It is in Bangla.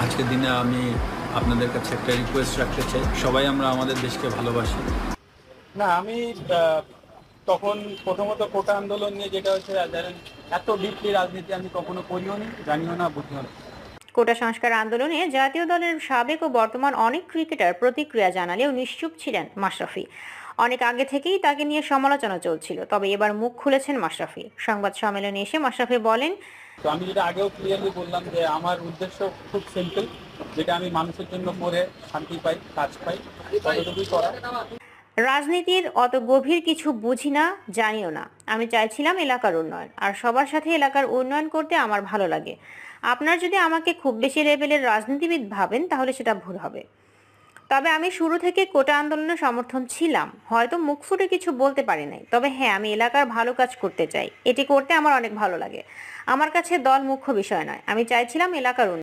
আজকের দিনে আমি আপনাদের কাছে একটা রিকোয়েস্ট রাখতে চাই, সবাই আমরা আমাদের দেশকে ভালোবাসি। না আমি আহ, তখন প্রথমত কোটা আন্দোলন নিয়ে যেটা হচ্ছে ধরেন এত ডিপলি রাজনীতি আমি কখনো করিও নি, জানিও না, বুঝিও না। কোটা সংস্কার আন্দোলনে জাতীয় দলের সাবেক ও বর্তমান অনেক ক্রিকেটার প্রতিক্রিয়া জানালেও নিশ্চুপ ছিলেন মাশরাফি। অনেক আগে থেকেই তাকে নিয়ে সমালোচনা চলছিল, তবে এবার মুখ খুলেছেন মাশরাফি। সংবাদ সম্মেলনে এসে মাশরাফি বলেন, তো আমি যেটা আগেও ক্লিয়ারলি বললাম যে আমার উদ্দেশ্য খুব সিম্পল, যেটা আমি মানুষের জন্য করে শান্তি পাই, কাজ পাই, ততটুকুই করা। রাজনীতির অত গভীর কিছু বুঝি না, জানিও না। আমি চাইছিলাম এলাকার উন্নয়ন, আর সবার সাথে এলাকার উন্নয়ন করতে আমার ভালো লাগে। আপনার যদি আমাকে খুব বেশি লেভেলের রাজনীতিবিদ ভাবেন তাহলে সেটা ভুল হবে। তবে আমি শুরু থেকে কোটা আন্দোলনের সমর্থন ছিলাম, হয়তো মুখ ফুটে কিছু বলতে পারি নাই, তবে হ্যাঁ, আমি এলাকার ভালো কাজ করতে চাই। এটি করতে আমার অনেক ভালো লাগে। আমার কাছে দল মুখ্য বিষয় নয়, আমি চাইছিলাম এলাকার উন্নয়ন।